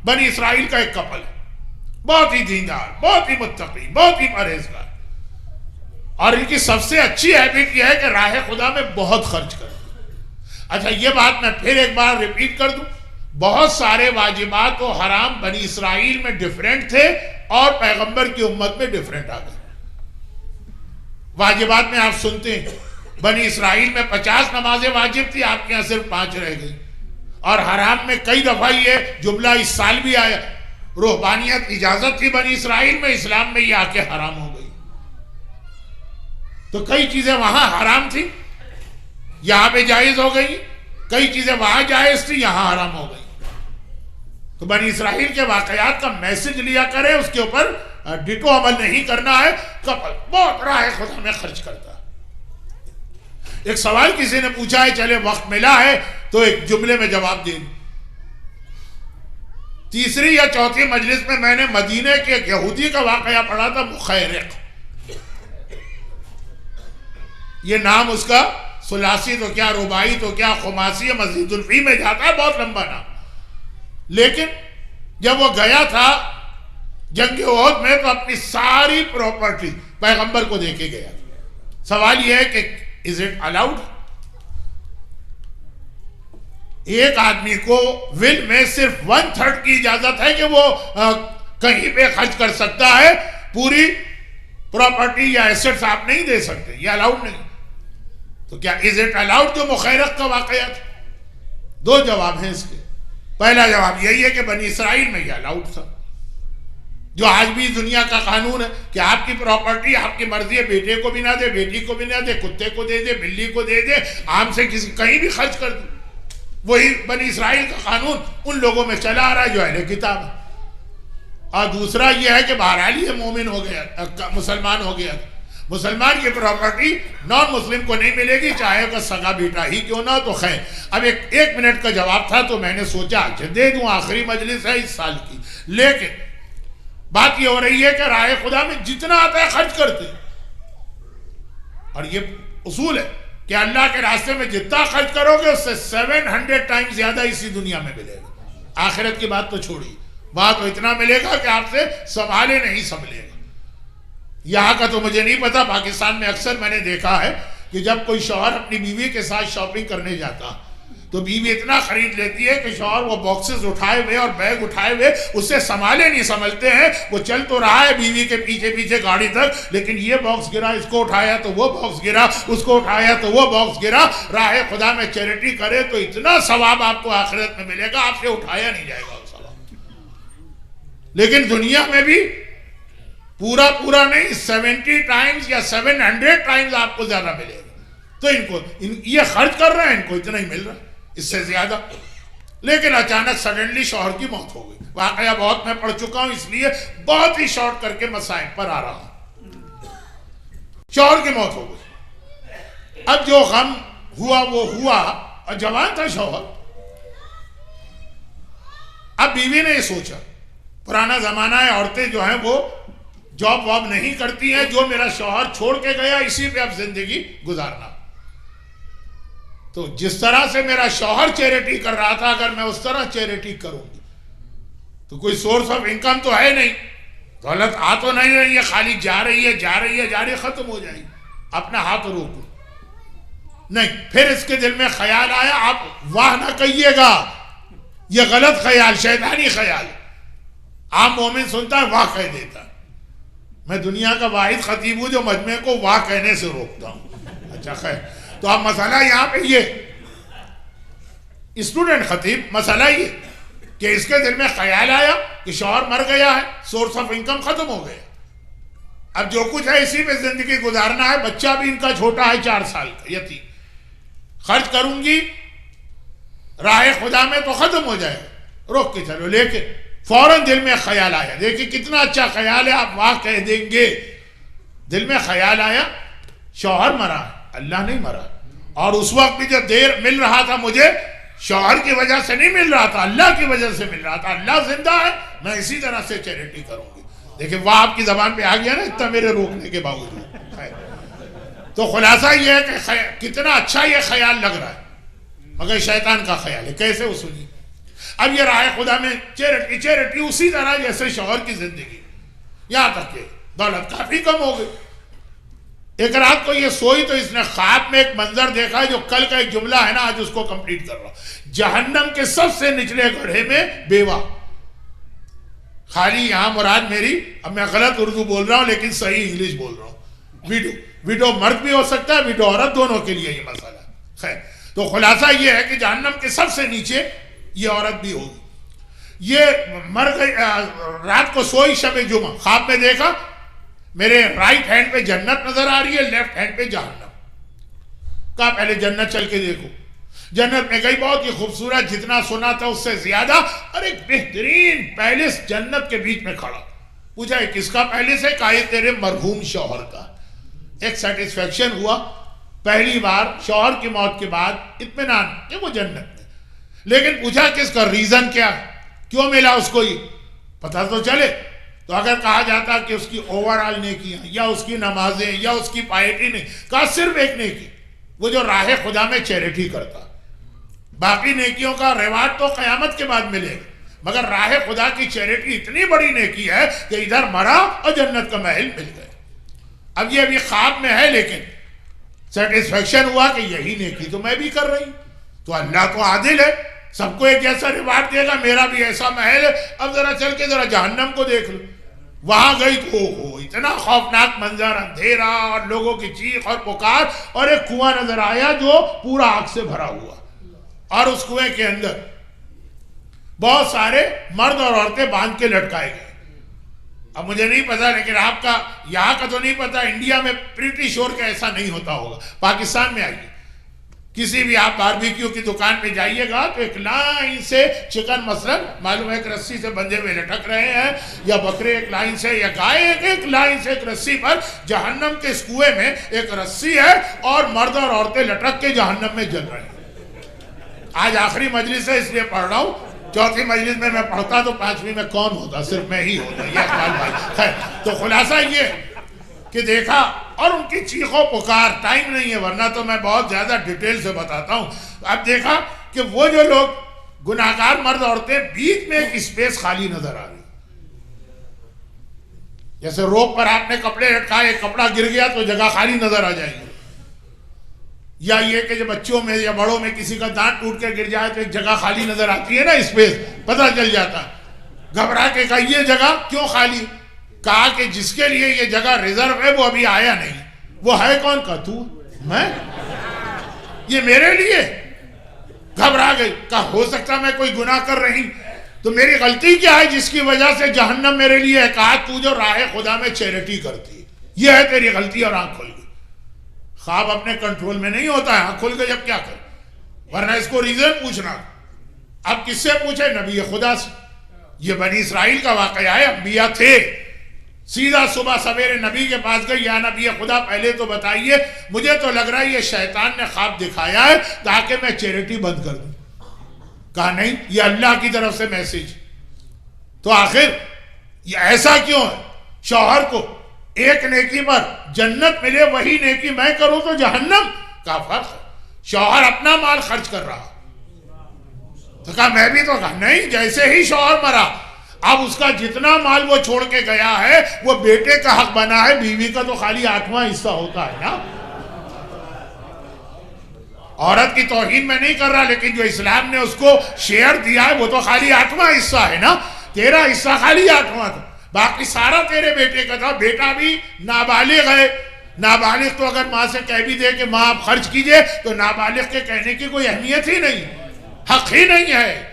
بنی اسرائیل کا ایک کپل ہے، بہت ہی دیندار، بہت ہی متقی، بہت ہی پرہیزگار، اور ان کی سب سے اچھی ہیبٹ یہ ہے کہ راہ خدا میں بہت خرچ کرتے. اچھا یہ بات میں پھر ایک بار ریپیٹ کر دوں، بہت سارے واجبات و حرام بنی اسرائیل میں ڈیفرنٹ تھے اور پیغمبر کی امت میں ڈیفرنٹ آ گئے. واجبات میں آپ سنتے ہیں بنی اسرائیل میں 50 نمازیں واجب تھی، آپ کے یہاں صرف 5 رہ گئی. اور حرام میں کئی دفعہ یہ جملہ اس سال بھی آیا، رہبانیت اجازت تھی بنی اسرائیل میں، اسلام میں یہ آ کے حرام ہو گئی. تو کئی چیزیں وہاں حرام تھی، یہاں پہ جائز ہو گئی، کئی چیزیں وہاں جائز تھی، یہاں حرام ہو گئی. تو بنی اسرائیل کے واقعات کا میسج لیا کرے، اس کے اوپر ڈٹو عمل نہیں کرنا ہے. کپل بہت راہ خدا میں خرچ کرتا ہے. ایک سوال کسی نے پوچھا ہے، چلے وقت ملا ہے تو ایک جملے میں جواب دے دوں. تیسری یا چوتھی مجلس میں نے مدینے کے ایک یہودی کا واقعہ پڑھا تھا، مخیرق. یہ نام اس کا ثلاثی تو کیا، رباعی تو کیا، خماسی مزید الفی میں جاتا ہے، بہت لمبا نام. لیکن جب وہ گیا تھا جنگ احد میں تو اپنی ساری پراپرٹی پیغمبر کو دے کے گیا. سوال یہ ہے کہ از اٹ الاؤڈ؟ ایک آدمی کو ول میں صرف 1/3 کی اجازت ہے کہ وہ کہیں پہ خرچ کر سکتا ہے، پوری پراپرٹی یا ایسٹس آپ نہیں دے سکتے، یہ الاؤڈ نہیں. تو کیا از اٹ الاؤڈ جو مخیرق کا واقعہ تھا؟ 2 جواب ہیں اس کے. پہلا جواب یہی ہے کہ بنی اسرائیل میں یہ الاؤڈ تھا، جو آج بھی دنیا کا قانون ہے کہ آپ کی پراپرٹی آپ کی مرضی ہے، بیٹے کو بھی نہ دے، بیٹی کو بھی نہ دے، کتے کو دے دے، بلی کو دے دے، عام سے کسی کہیں بھی خرچ کر دے. وہی بنی اسرائیل کا قانون ان لوگوں میں چلا آ رہا ہے جو اہل کتاب ہے. اور دوسرا یہ ہے کہ بہرحال یہ مومن ہو گیا، مسلمان ہو گیا، مسلمان کی پراپرٹی نان مسلم کو نہیں ملے گی، چاہے اس کا سگا بیٹا ہی کیوں نہ. تو خیر اب ایک منٹ کا جواب تھا تو میں نے سوچا کہ دے دوں، آخری مجلس ہے اس سال کی. لیکن بات یہ ہو رہی ہے کہ راہ خدا میں جتنا آتا ہے خرچ کرتے، اور یہ اصول ہے کہ اللہ کے راستے میں جتنا خرچ کرو گے اس سے 700 ٹائم زیادہ اسی دنیا میں ملے گا. آخرت کی بات تو چھوڑی، بات تو اتنا ملے گا کہ آپ سے سنبھالے نہیں سنبھلے گا. یہاں کا تو مجھے نہیں پتا، پاکستان میں اکثر میں نے دیکھا ہے کہ جب کوئی شوہر اپنی بیوی کے ساتھ شاپنگ کرنے جاتا تو بیوی اتنا خرید لیتی ہے کہ شوہر وہ باکسز اٹھائے ہوئے اور بیگ اٹھائے ہوئے اس سے سنبھالے نہیں سنبھلتے ہیں. وہ چل تو رہا ہے بیوی کے پیچھے پیچھے گاڑی تک، لیکن یہ باکس گرا، اس کو اٹھایا تو وہ باکس گرا، اس کو اٹھایا تو وہ باکس گرا. راہ خدا میں چیریٹی کرے تو اتنا ثواب آپ کو آخرت میں ملے گا، آپ سے اٹھایا نہیں جائے گا وہ ثواب. لیکن دنیا میں بھی پورا نہیں، 70 ٹائمز یا 700 ٹائمز آپ کو زیادہ ملے گا. تو ان کو یہ خرچ کر رہے ہیں، ان کو اتنا ہی مل رہا ہے، اس سے زیادہ. لیکن اچانک سڈنلی شوہر کی موت ہو گئی. واقعہ بہت میں پڑھ چکا ہوں، اس لیے بہت ہی شارٹ کر کے مسائل پر آ رہا ہوں. شوہر کی موت ہو گئی. اب جو غم ہوا وہ ہوا، اور جوان تھا شوہر. اب بیوی نے یہ سوچا، پرانا زمانہ ہے، عورتیں جو ہیں وہ جاب واب نہیں کرتی ہیں، جو میرا شوہر چھوڑ کے گیا اسی پہ اب زندگی گزارنا. تو جس طرح سے میرا شوہر چیریٹی کر رہا تھا، اگر میں اس طرح چیریٹی کروں گی تو کوئی سورس آف انکم تو ہے نہیں، دولت آ تو نہیں رہی ہے، خالی جا رہی ہے، ختم ہو جائے گی. اپنا ہاتھ روکو نہیں. پھر اس کے دل میں خیال آیا، آپ واہ نہ کہیے گا، یہ غلط خیال، شیطانی خیال. عام مومن سنتا ہے واہ کہہ دیتا ہے. میں دنیا کا واحد خطیب ہوں جو مجمع کو واہ کہنے سے روکتا ہوں. اچھا خیر، تو اب مسئلہ یہاں پہ یہ اسٹوڈنٹ خطیب، مسئلہ یہ کہ اس کے دل میں خیال آیا کہ شوہر مر گیا ہے، سورس آف انکم ختم ہو گیا، اب جو کچھ ہے اسی پہ زندگی گزارنا ہے. بچہ بھی ان کا چھوٹا ہے، 4 سال کا یتیم. خرچ کروں گی راہ خدا میں تو ختم ہو جائے گا، روک کے چلو. لیکن فوراً دل میں خیال آیا، دیکھیں کتنا اچھا خیال ہے، آپ واہ کہہ دیں گے. دل میں خیال آیا شوہر مرا ہے، اللہ نہیں مرا. اور اس وقت بھی جو دیر مل رہا تھا مجھے، شوہر کی وجہ سے نہیں مل رہا تھا، اللہ کی وجہ سے مل رہا تھا. اللہ زندہ ہے، میں اسی طرح سے چیریٹی کروں گی. دیکھیں وہ آپ کی زبان پہ آ گیا نا اتنا میرے روکنے کے باوجود. تو خلاصہ یہ ہے کہ کتنا اچھا یہ خیال لگ رہا ہے، مگر شیطان کا خیال ہے. کیسے وہ سنی؟ اب یہ راہ خدا میں چیریٹی اسی طرح جیسے شوہر کی زندگی، یہاں تک کہ دولت کافی کم ہو گئی. ایک رات کو یہ سوئی تو اس نے خواب میں ایک منظر دیکھا جو کل کا ایک جملہ ہے نا آج اس کو کمپلیٹ کر رہا ہوں. جہنم کے سب سے نچلے گڑھے میں بیوہ. خالی یہاں مراد میری، اب میں غلط اردو بول رہا ہوں لیکن صحیح انگلش بول رہا ہوں، ویڈو مرد بھی ہو سکتا ہے، ویڈو عورت، دونوں کے لیے یہ مسئلہ. خیر، تو خلاصہ یہ ہے کہ جہنم کے سب سے نیچے یہ عورت بھی ہوگی. یہ مر گئی، رات کو سوئی شب جمعہ، خواب میں دیکھا میرے رائٹ ہینڈ پہ جنت نظر آ رہی ہے، لیفٹ ہینڈ پہ جہنم. کہا پہلے جنت چل کے دیکھو. جنت میں گئی، بہت ہی خوبصورت، جتنا سنا تھا اس سے زیادہ، اور ایک بہترین پیلس جنت کے بیچ میں کھڑا. پوچھا یہ کس کا پیلس ہے؟ کہا یہ تیرے مرحوم شوہر کا. ایک سیٹسفیکشن ہوا، پہلی بار شوہر کی موت کے بعد اطمینان کہ وہ جنت میں. لیکن پوچھا کس کا، ریزن کیا، کیوں ملا اس کو یہ پتہ تو چلے. تو اگر کہا جاتا کہ اس کی اوورآل نیکیاں یا اس کی نمازیں یا اس کی پائٹی نہیں، کہا صرف ایک نیکی، وہ جو راہ خدا میں چیریٹی کرتا. باقی نیکیوں کا ریوارڈ تو قیامت کے بعد ملے گا، مگر راہ خدا کی چیریٹی اتنی بڑی نیکی ہے کہ ادھر مرا اور جنت کا محل مل گئے. اب یہ ابھی خواب میں ہے لیکن سیٹسفیکشن ہوا کہ یہی نیکی تو میں بھی کر رہی ہوں. تو اللہ تو عادل ہے، سب کو ایک جیسا ریوارڈ دے گا، میرا بھی ایسا محل ہے. اب ذرا چل کے ذرا جہنم کو دیکھ لو. وہاں گئی تو اتنا خوفناک منظر، اندھیرا اور لوگوں کی چیخ اور پکار، اور ایک کنواں نظر آیا جو پورا آگ سے بھرا ہوا، اور اس کنویں کے اندر بہت سارے مرد اور عورتیں باندھ کے لٹکائے گئے. اب مجھے نہیں پتا، لیکن آپ کا یہاں کا تو نہیں پتا، انڈیا میں پریٹی شور کا ایسا نہیں ہوتا ہوگا. پاکستان میں آئیے، کسی بھی آپ باربیکیو کی دکان پہ جائیے گا تو ایک لائن سے چکن مثلا معلوم ہے ایک رسی سے بندھے ہوئے لٹک رہے ہیں، یا بکرے ایک لائن سے، یا گائے ایک لائن سے ایک رسی پر. جہنم کے اس کنویں میں ایک رسی ہے اور مرد اور عورتیں لٹک کے جہنم میں جل رہے ہیں. آج آخری مجلس ہے اس لیے پڑھ رہا ہوں، چوتھی مجلس میں پڑھتا تو پانچویں میں کون ہوتا؟ صرف میں ہی ہوتا. یہ اقبال بھائی. خیر، تو خلاصہ یہ کہ دیکھا اور ان کی چیخ و پکار. ٹائم نہیں ہے ورنہ تو میں بہت زیادہ ڈیٹیل سے بتاتا ہوں. اب دیکھا کہ وہ جو لوگ گناہگار مرد عورتیں، بیچ میں ایک اسپیس خالی نظر آ رہی، جیسے روپ پر آپ نے کپڑے لٹکائے، کپڑا گر گیا تو جگہ خالی نظر آ جائے گی. یا یہ کہ جو بچوں میں یا بڑوں میں کسی کا دانت ٹوٹ کے گر جائے تو ایک جگہ خالی نظر آتی ہے نا، اسپیس پتہ چل جاتا. گھبرا کے کہا یہ جگہ کیوں خالی؟ کہا کہ جس کے لیے یہ جگہ ریزرو ہے وہ ابھی آیا نہیں. وہ ہے کون؟ کا تو میں، یہ میرے لیے. گھبرا گئی، کہا ہو سکتا میں کوئی گناہ کر رہی تو میری غلطی کیا ہے جس کی وجہ سے جہنم میرے لیے ہے؟ کہا تو جو راہ خدا میں چیریٹی کرتی، یہ ہے تیری غلطی. اور آنکھ کھل گئی. خواب اپنے کنٹرول میں نہیں ہوتا ہے، آنکھ کھل گئی اب کیا کر، ورنہ اس کو ریزن پوچھنا. اب کس سے پوچھے؟ نبی خدا سے. یہ بنی اسرائیل کا واقعہ ہے، انبیاء تھے. سیدھا صبح سویرے نبی کے پاس گئی، یا نبی خدا پہلے تو بتائیے، مجھے تو لگ رہا ہے یہ شیطان نے خواب دکھایا ہے تاکہ میں چیریٹی بند کر دوں. کہا نہیں، یہ اللہ کی طرف سے میسج. تو آخر یہ ایسا کیوں ہے؟ شوہر کو ایک نیکی پر جنت ملے، وہی نیکی میں کروں تو جہنم کا فرق ہے. شوہر اپنا مال خرچ کر رہا، تو کہا میں بھی تو. کہا نہیں، جیسے ہی شوہر مرا اب اس کا جتنا مال وہ چھوڑ کے گیا ہے وہ بیٹے کا حق بنا ہے، بیوی کا تو خالی 8واں حصہ ہوتا ہے نا. عورت کی توہین میں نہیں کر رہا، لیکن جو اسلام نے اس کو شیئر دیا ہے وہ تو خالی 8واں حصہ ہے نا. تیرا حصہ خالی 8واں تھا، باقی سارا تیرے بیٹے کا تھا. بیٹا بھی نابالغ ہے. نابالغ تو اگر ماں سے کہہ بھی دے کہ ماں آپ خرچ کیجئے تو نابالغ کے کہنے کی کوئی اہمیت ہی نہیں، حق ہی نہیں ہے.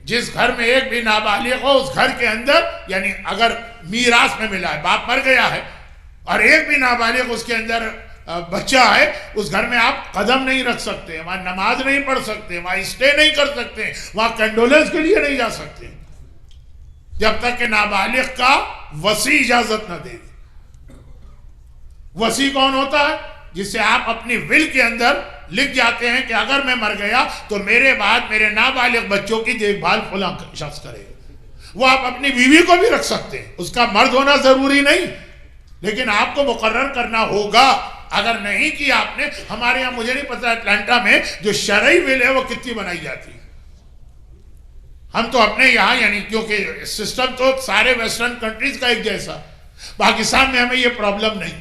جس گھر میں ایک بھی نابالغ ہو اس گھر کے اندر، یعنی اگر میراث میں ملا ہے، باپ مر گیا ہے اور ایک بھی نابالغ اس کے اندر بچہ ہے، اس گھر میں آپ قدم نہیں رکھ سکتے، وہاں نماز نہیں پڑھ سکتے، وہاں اسٹے نہیں کر سکتے، وہاں کنڈولنس کے لیے نہیں جا سکتے جب تک کہ نابالغ کا وصی اجازت نہ دے. وصی کون ہوتا ہے؟ جس سے آپ اپنی ول کے اندر لکھ جاتے ہیں کہ اگر میں مر گیا تو میرے بعد میرے نابالغ بچوں کی دیکھ بھال فلاں شخص کرے. وہ آپ اپنی بیوی کو بھی رکھ سکتے ہیں، اس کا مرد ہونا ضروری نہیں، لیکن آپ کو مقرر کرنا ہوگا. اگر نہیں کیا آپ نے، ہمارے یہاں مجھے نہیں پتا اٹلانٹا میں جو شرعی ول ہے وہ کتنی بنائی جاتی ہے. ہم تو اپنے یہاں یعنی کیونکہ سسٹم تو سارے ویسٹرن کنٹریز کا ایک جیسا، پاکستان میں ہمیں یہ پرابلم نہیں.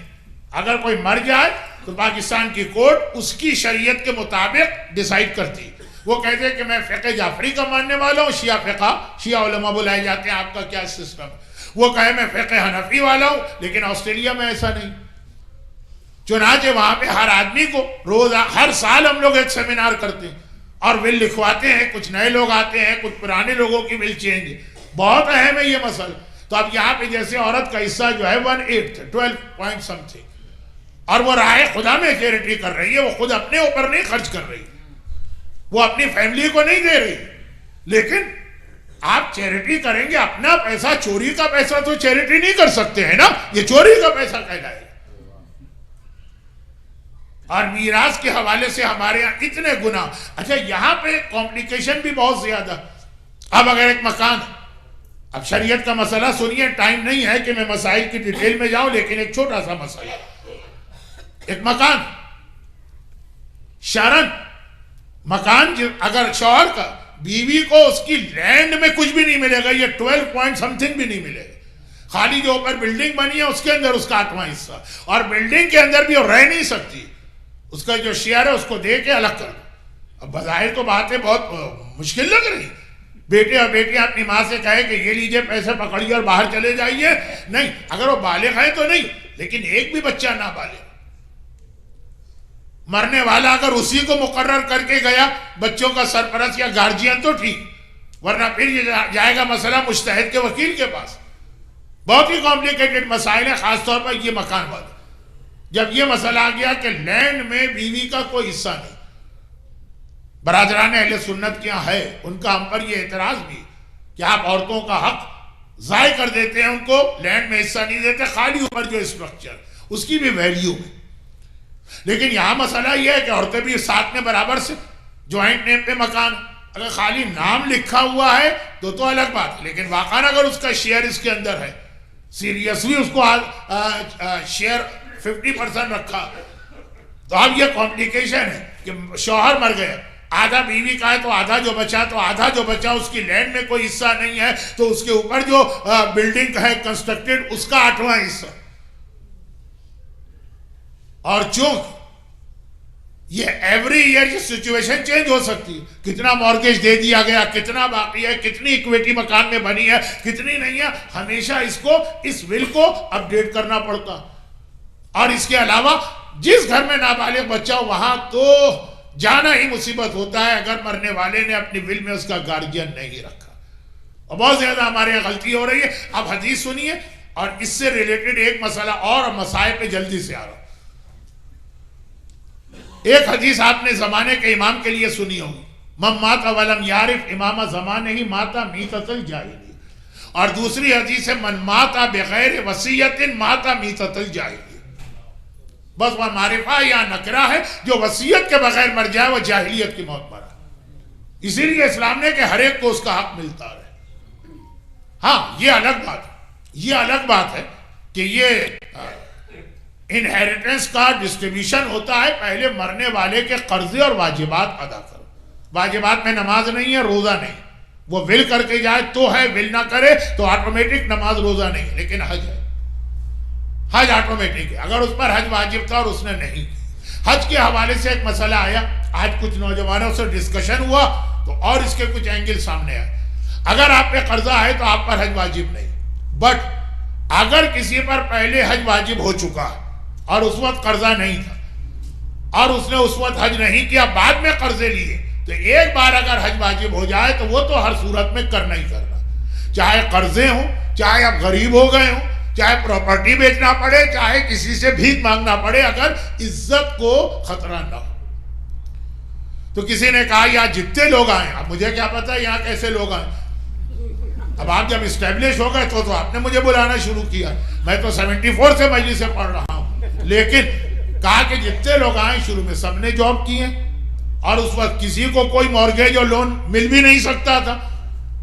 اگر کوئی مر جائے تو پاکستان کی کورٹ اس کی شریعت کے مطابق ڈیسائیڈ کرتی. وہ کہتے ہیں کہ میں فقہ جعفری کا ماننے والا ہوں، شیعہ فقہ، شیعہ علماء بلائے جاتے ہیں، آپ کا کیا سسٹم ہے؟ وہ کہے میں فقہ حنفی والا ہوں، لیکن آسٹریلیا میں ایسا نہیں. چنانچہ وہاں پہ ہر آدمی کو روز ہر سال ہم لوگ ایک سیمینار کرتے ہیں اور ول لکھواتے ہیں، کچھ نئے لوگ آتے ہیں، کچھ پرانے لوگوں کی ول چینج. بہت اہم ہے یہ مسئلہ. تو اب یہاں پہ جیسے عورت کا حصہ جو ہے 1/8 12 پوائنٹ سم تھنگ، اور وہ راہ خدا میں چیریٹی کر رہی ہے، وہ خود اپنے اوپر نہیں خرچ کر رہی، وہ اپنی فیملی کو نہیں دے رہی. لیکن آپ چیریٹی کریں گے، اپنا پیسہ، چوری کا پیسہ تو چیریٹی نہیں کر سکتے ہیں نا، یہ چوری کا پیسہ کہلائے. اور میراث کے حوالے سے ہمارے یہاں اتنے گناہ. اچھا یہاں پہ کمپلیکیشن بھی بہت زیادہ. اب اگر ایک مکان، اب شریعت کا مسئلہ سنیے، ٹائم نہیں ہے کہ میں مسائل کی ڈیٹیل میں جاؤں، لیکن ایک چھوٹا سا مسئلہ. ایک مکان شرن، مکان اگر شوہر کا، بیوی کو اس کی لینڈ میں کچھ بھی نہیں ملے گا، یہ 12 پوائنٹ سم تھنگ بھی نہیں ملے گا. خالی جو اوپر بلڈنگ بنی ہے اس کے اندر اس کا 8واں حصہ، اور بلڈنگ کے اندر بھی وہ رہ نہیں سکتی، اس کا جو شیئر ہے اس کو دے کے الگ کر دو. اب بظاہر تو باتیں بہت مشکل لگ رہی. بیٹے اور بیٹیاں اپنی ماں سے کہے کہ یہ لیجئے پیسے پکڑیے اور باہر چلے جائیے، نہیں. اگر وہ بالغ ہیں تو نہیں، لیکن ایک بھی بچہ نہ بالغ، مرنے والا اگر اسی کو مقرر کر کے گیا بچوں کا سرپرست یا گارجین تو ٹھیک، ورنہ پھر یہ جائے گا مسئلہ مجتہد کے وکیل کے پاس. بہت ہی کمپلیکیٹڈ مسائل ہے، خاص طور پر یہ مکان والا. جب یہ مسئلہ آ گیا کہ لینڈ میں بیوی کا کوئی حصہ نہیں، برادران اہل سنت کیا ہے، ان کا ہم پر یہ اعتراض بھی کہ آپ عورتوں کا حق ضائع کر دیتے ہیں، ان کو لینڈ میں حصہ نہیں دیتے، خالی اوپر جو اسٹرکچر اس کی بھی ویلیو ہے. لیکن یہاں مسئلہ یہ ہے کہ عورتیں بھی ساتھ میں برابر سے جوائنٹ نیم پہ مکان، اگر خالی نام لکھا ہوا ہے تو الگ بات ہے، لیکن واقعاً اگر اس کا شیئر اس کے اندر ہے، سیریسلی اس کو شیئر 50% رکھا، تو اب یہ کمپلیکیشن ہے کہ شوہر مر گئے، آدھا بیوی کا ہے تو آدھا جو بچا، تو آدھا جو بچا اس کی لینڈ میں کوئی حصہ نہیں ہے، تو اس کے اوپر جو بلڈنگ ہے کنسٹرکٹڈ اس کا 8واں حصہ. اور چونکہ یہ ایوری ایئر یہ سچویشن چینج ہو سکتی ہے، کتنا مارگیج دے دیا گیا، کتنا باقی ہے، کتنی ایکویٹی مکان میں بنی ہے، کتنی نہیں ہے، ہمیشہ اس ول کو اپڈیٹ کرنا پڑتا. اور اس کے علاوہ جس گھر میں نابالغ بچہ ہو وہاں تو جانا ہی مصیبت ہوتا ہے اگر مرنے والے نے اپنی ول میں اس کا گارجین نہیں رکھا. اور بہت زیادہ ہمارے یہاں غلطی ہو رہی ہے. اب حدیث سنیے، اور اس سے ریلیٹڈ ایک مسئلہ اور مسائل پہ جلدی سے آ رہا ہوں. ایک حدیث آپ نے زمانے کے امام کے لیے سنی ہوگی، من مات ولم یعرف امام زمانے ہی ماتا میتۃ الجاہلی. اور دوسری حدیث ہے من مات بغیر وصیت ماتا میتۃ الجاہلی. بس وہ معرفہ یا نکرہ ہے، جو وصیت کے بغیر مر جائے وہ جاہلیت کی موت مرا. اسی لیے اسلام نے کہ ہر ایک کو اس کا حق ملتا رہے. ہاں یہ الگ بات ہے کہ یہ انہیریٹنس کا ڈسٹریبیوشن ہوتا ہے، پہلے مرنے والے کے قرضے اور واجبات ادا کرو. واجبات میں نماز نہیں ہے، روزہ نہیں، وہ ول کر کے جائے تو ہے، ول نہ کرے تو آٹومیٹک نماز روزہ نہیں. لیکن حج ہے، حج آٹومیٹک ہے. اگر اس پر حج واجب تھا اور اس نے نہیں. حج کے حوالے سے ایک مسئلہ آیا، آج کچھ نوجوانوں سے ڈسکشن ہوا تو اور اس کے کچھ اینگل سامنے آئے. اگر آپ پہ قرضہ ہے تو آپ پر حج واجب نہیں، بٹ اگر کسی پر پہلے حج واجب ہو چکا ہے اور اس وقت قرضہ نہیں تھا اور اس نے اس وقت حج نہیں کیا، بعد میں قرضے لیے، تو ایک بار اگر حج واجب ہو جائے تو وہ تو ہر صورت میں کرنا ہی کرنا، چاہے قرضے ہوں، چاہے آپ غریب ہو گئے ہوں، چاہے پراپرٹی بیچنا پڑے، چاہے کسی سے بھیک مانگنا پڑے، اگر عزت کو خطرہ نہ ہو. تو کسی نے کہا یہاں جتنے لوگ آئے، اب مجھے کیا پتا یہاں کیسے لوگ آئے. اب آپ جب اسٹیبلش ہو گئے تو آپ نے مجھے بلانا شروع کیا. میں تو 74 سے مجلس سے پڑھ رہا ہوں، لیکن کہا کہ جتنے لوگ آئے شروع میں سب نے جاب کی ہیں، اور اس وقت کسی کو کوئی مورگیج اور لون مل بھی نہیں سکتا تھا.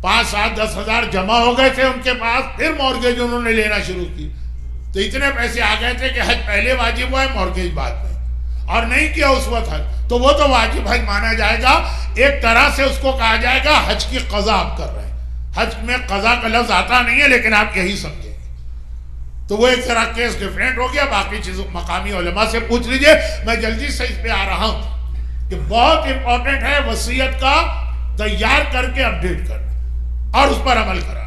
5, 7, 10 ہزار جمع ہو گئے تھے ان کے پاس، پھر مورگیج انہوں نے لینا شروع کی. تو اتنے پیسے آ گئے تھے کہ حج پہلے واجب ہوا ہے، مورگیج بعد میں. اور نہیں کیا اس وقت حج، تو وہ تو واجب حج مانا جائے گا. ایک طرح سے اس کو کہا جائے گا حج کی قضا آپ کر رہے ہیں. حج میں قضا کا لفظ آتا نہیں ہے لیکن آپ یہی سمجھیں گے. تو وہ ایک طرح کیس ڈیفرنٹ ہو گیا. باقی چیزوں مقامی علماء سے پوچھ لیجئے. میں جلدی سے اس پہ آ رہا ہوں کہ بہت امپورٹنٹ ہے وصیت کا تیار کر کے اپڈیٹ کرنا اور اس پر عمل کرنا.